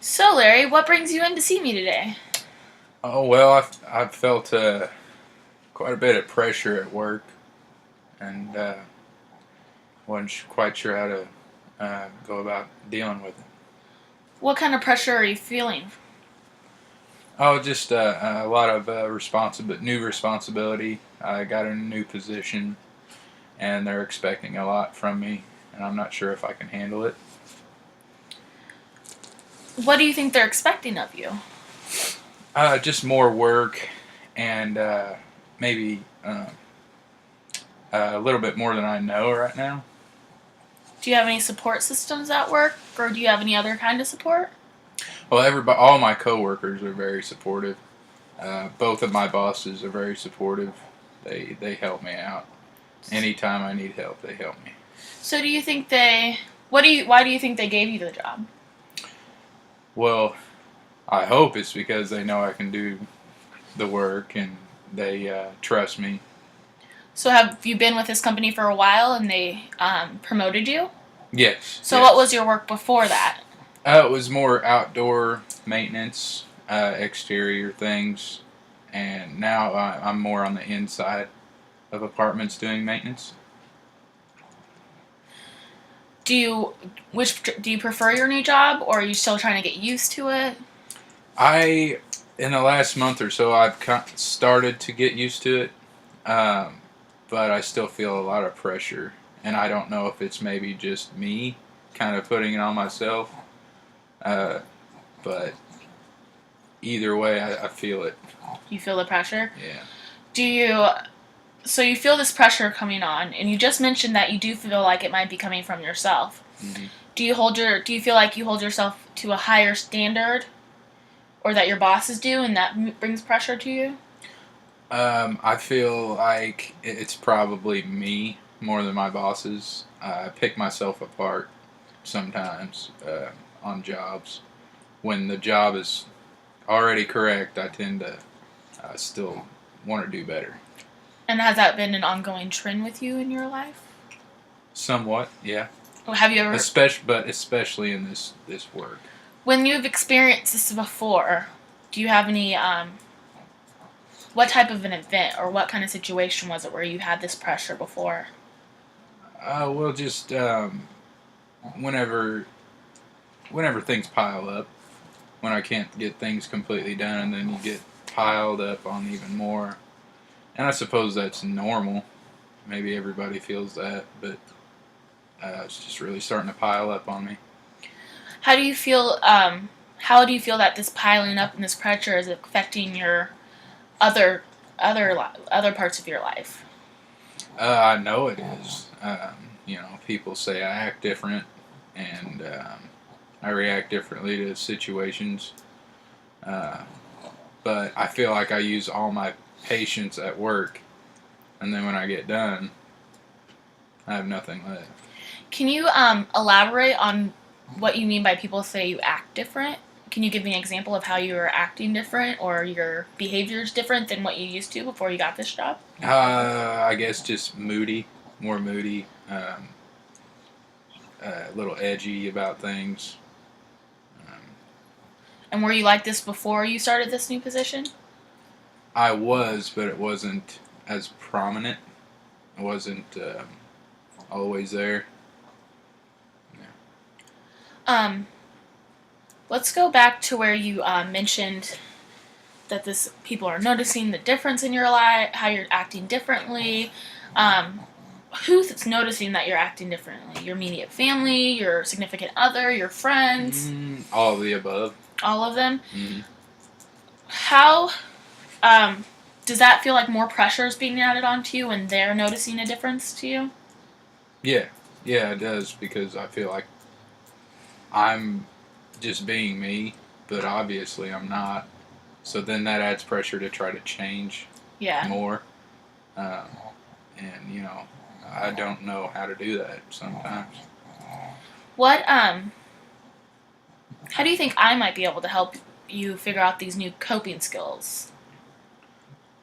So, Larry, what brings you in to see me today? Oh well, I've felt quite a bit of pressure at work, and wasn't quite sure how to go about dealing with it. What kind of pressure are you feeling? Oh, just a lot of new responsibility. I got in a new position, and they're expecting a lot from me, and I'm not sure if I can handle it. What do you think they're expecting of you? Just more work, and maybe a little bit more than I know right now. Do you have any support systems at work, or do you have any other kind of support? Well, all my coworkers are very supportive. Both of my bosses are very supportive. They help me out anytime I need help. They help me. So, do you think they? Why do you think they gave you the job? Well, I hope it's because they know I can do the work and they trust me. So, have you been with this company for a while and they promoted you? Yes. So, Yes. what was your work before that? It was more outdoor maintenance, exterior things, and now I'm more on the inside of apartments doing maintenance. Do you do you prefer your new job, or are you still trying to get used to it? I In the last month or so, I've started to get used to it, um, but I still feel a lot of pressure, and I don't know if it's maybe just me kind of putting it on myself, uh, but either way, I feel it. You feel the pressure. Yeah. Do you So you feel this pressure coming on, and you just mentioned that you do feel like it might be coming from yourself. Hmm. Do you feel like you hold yourself to a higher standard, or that your bosses do, and that brings pressure to you? I feel like it's probably me more than my bosses. I pick myself apart sometimes on jobs. When the job is already correct, I tend to still want to do better. And has that been an ongoing trend with you in your life? Somewhat, yeah. Or have you ever, Especially in this work. when you've experienced this before, do you have any, what type of an event or what kind of situation was it where you had this pressure before? Well, just whenever whenever things pile up, when I can't get things completely done, and then you get piled up on even more. And I suppose that's normal. Maybe everybody feels that, but it's just really starting to pile up on me. How do you feel, how do you feel that this piling up and this pressure is affecting your other other parts of your life? I know it is. People say I act different, and I react differently to situations. Uh, but I feel like I use all my patience at work, and then when I get done, I have nothing left. Can you elaborate on what you mean by people say you act different? Can you give me an example of how you are acting different or your behavior is different than what you used to before you got this job? I guess just moody, more moody, a little edgy about things. Um, And were you like this before you started this new position? I was, but it wasn't as prominent. It wasn't always there. Yeah. Um, let's go back to where you mentioned that this people are noticing the difference in your life, how you're acting differently. Um, who's noticing that you're acting differently? Your immediate family, your significant other, your friends, All of the above. all of them. Mm-hmm. How um, does that feel like more pressure is being added onto you and they're noticing a difference to you? Yeah, yeah, it does because I feel like I'm just being me, but obviously I'm not. So then that adds pressure to try to change Yeah. more. Um, and I don't know how to do that sometimes. What how do you think I might be able to help you figure out these new coping skills?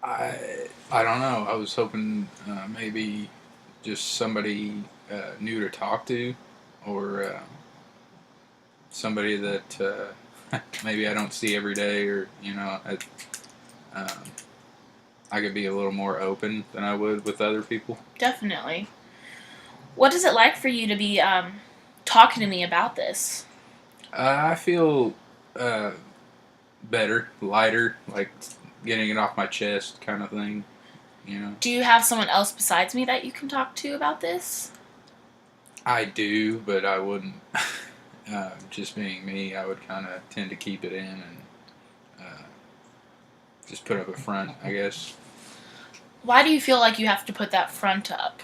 I don't know. I was hoping maybe just somebody new to talk to, or somebody that maybe I don't see every day, or um, I could be a little more open than I would with other people. Definitely. What is it like for you to be talking to me about this? I feel uh, better, lighter, like getting it off my chest, kind of thing. You know, Do you have someone else besides me that you can talk to about this? I do, but I wouldn't. Just being me, I would kind of tend to keep it in and uh, just put up a front, I guess. Why do you feel like you have to put that front up?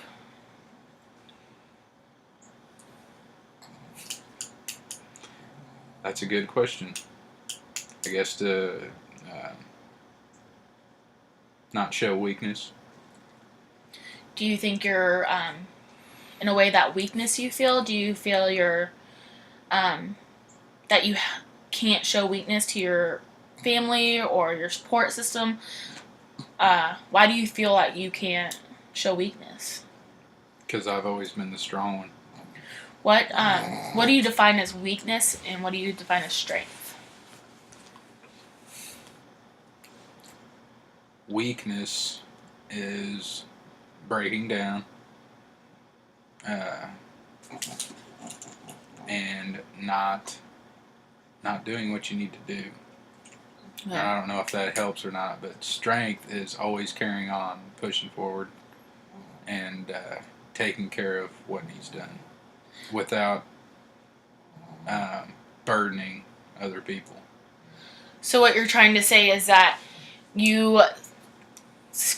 That's a good question. I guess to not show weakness. Do you think you're, in a way, that weakness you feel? Do you feel you're, that you can't show weakness to your family or your support system? Why do you feel like you can't show weakness? Because I've always been the strong one. What do you define as weakness, and what do you define as strength? Weakness is breaking down uh, and not doing what you need to do. And I don't know if that helps or not, but strength is always carrying on, pushing forward, and taking care of what needs done without burdening other people. So what you're trying to say is that you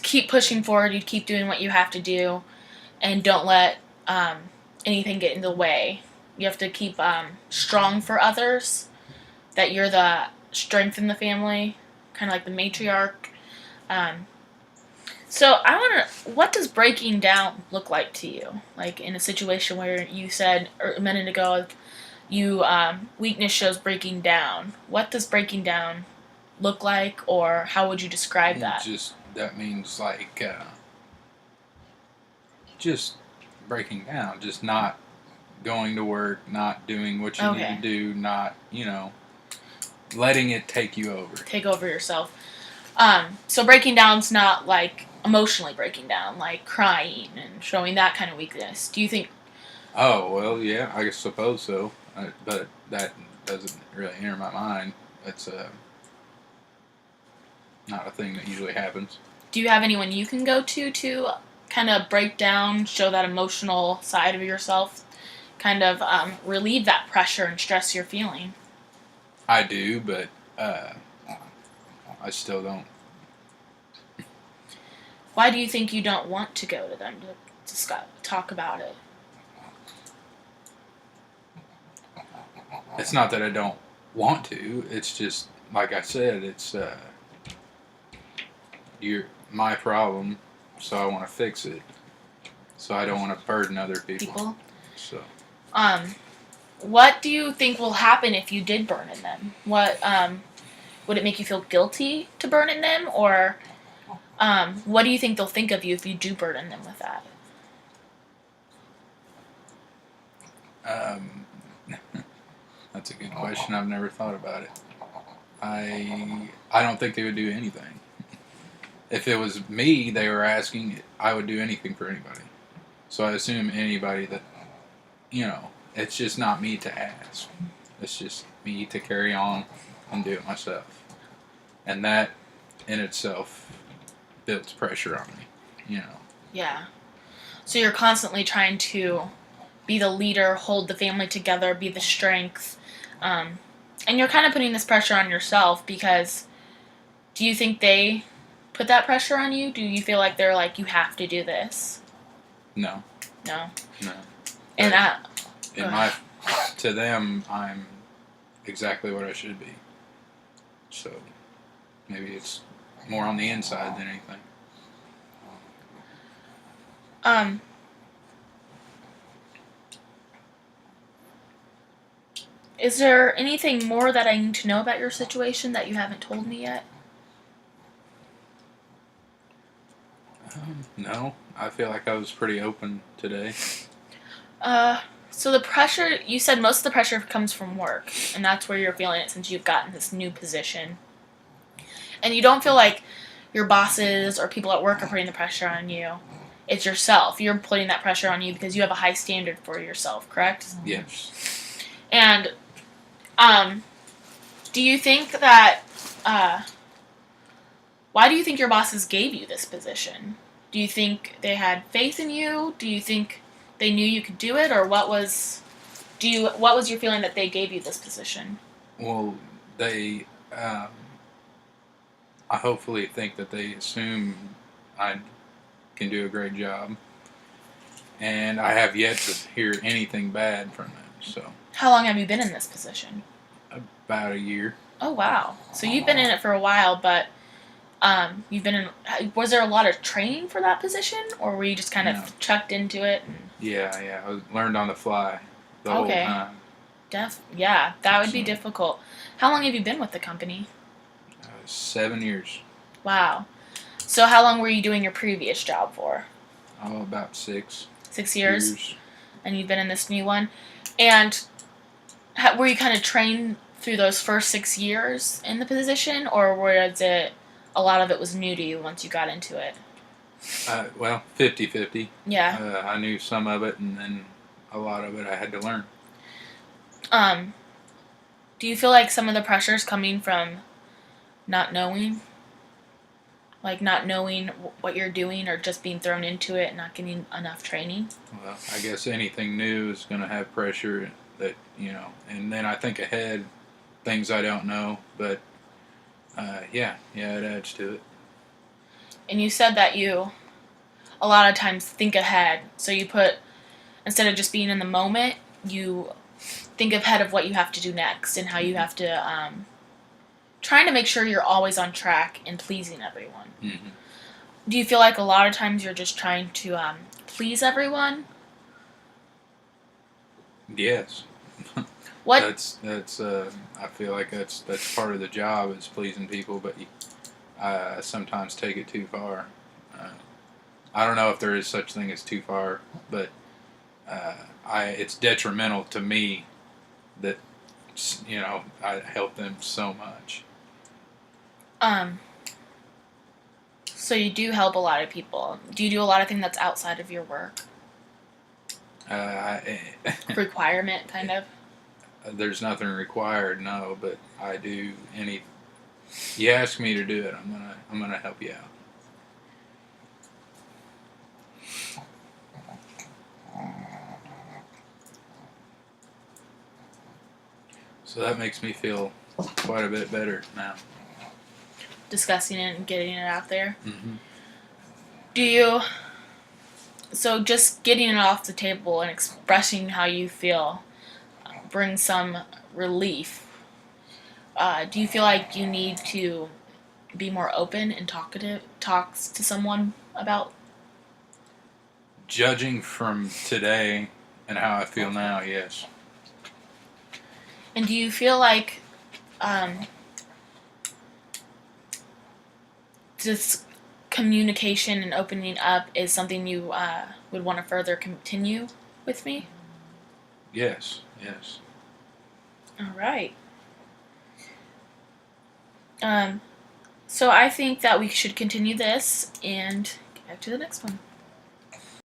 keep pushing forward, you keep doing what you have to do, and don't let anything get in the way. You have to keep strong for others, that you're the strength in the family, kind of like the matriarch. Um, so what does breaking down look like to you? Like in a situation where you said a minute ago, you weakness shows breaking down. What does breaking down look like, or how would you describe that? Just that means like just breaking down, just not going to work, not doing what you need to do, not letting it take you over. Take over yourself. So breaking down's not like emotionally breaking down, like crying and showing that kind of weakness. Do you think? Oh well, yeah, I suppose so, but that doesn't really enter my mind. That's not a thing that usually happens. Do you have anyone you can go to kind of break down, show that emotional side of yourself, kind of relieve that pressure and stress you're feeling? I do, but I still don't. Why do you think you don't want to go to them to talk about it? It's not that I don't want to. It's just like I said. It's my problem, so I want to fix it. So I don't want to burden other people. So. What do you think will happen if you did burn in them? What would it make you feel guilty to burn in them, or what do you think they'll think of you if you do burden them with that? That's a good question. I've never thought about it. I don't think they would do anything. If it was me they were asking, I would do anything for anybody. So I assume anybody that, it's just not me to ask. It's just me to carry on and do it myself. And that in itself builds pressure on me. Yeah. So you're constantly trying to be the leader, hold the family together, be the strength. And you're kind of putting this pressure on yourself because do you think they put that pressure on you? Do you feel like they're like, you have to do this? No. No. No. And to them, I'm exactly what I should be. So maybe it's more on the inside than anything. Is there anything more that I need to know about your situation that you haven't told me yet? No, I feel like I was pretty open today. So the pressure, you said most of the pressure comes from work, and that's where you're feeling it since you've gotten this new position. And you don't feel like your bosses or people at work are putting the pressure on you. It's yourself. You're putting that pressure on you because you have a high standard for yourself, correct? Yes. And do you think that why do you think your bosses gave you this position? Do you think they had faith in you? Do you think they knew you could do it, or what was your feeling that they gave you this position? Well, they, I hopefully think that they assume I can do a great job, and I have yet to hear anything bad from them. So How long have you been in this position? about a year. Oh wow! So you've been in it for a while, but you've been in. Was there a lot of training for that position, or were you just kind No. of chucked into it? Yeah. I learned on the fly the whole Okay. time. Yeah, that would be So- difficult. How long have you been with the company? 7 years. Wow. So how long were you doing your previous job for? Oh, about 6 6 years, and you've been in this new one. And were you kind of trained through those first 6 years in the position, or was it a lot of it was new to you once you got into it? Well, 50-50. Yeah. I knew some of it, and then a lot of it I had to learn. Do you feel like some of the pressure is coming from not knowing? Like not knowing what you're doing, or just being thrown into it and not getting enough training? Well, I guess anything new is going to have pressure that, and then I think ahead, things I don't know, but yeah, it adds to it. And you said that you a lot of times think ahead. So you put, instead of just being in the moment, you think ahead of what you have to do next and how you have to, trying to make sure you're always on track and pleasing everyone. Mm-hmm. Do you feel like a lot of times you're just trying to please everyone? Yes. What? That's I feel like that's part of the job is pleasing people, but I sometimes take it too far. I don't know if there is such thing as too far, but it's detrimental to me that I help them so much. So you do help a lot of people. Do you do a lot of things that's outside of your work? Requirement, kind of? There's nothing required, no, but I do any. You ask me to do it, I'm gonna help you out. So that makes me feel quite a bit better now. Discussing it and getting it out there. Mm-hmm. So just getting it off the table and expressing how you feel brings some relief. Do you feel like you need to be more open and talks to someone about? Judging from today and how I feel now, yes. And do you feel like this communication and opening up is something you would want to further continue with me? Yes. All right. So I think that we should continue this and get back to the next one.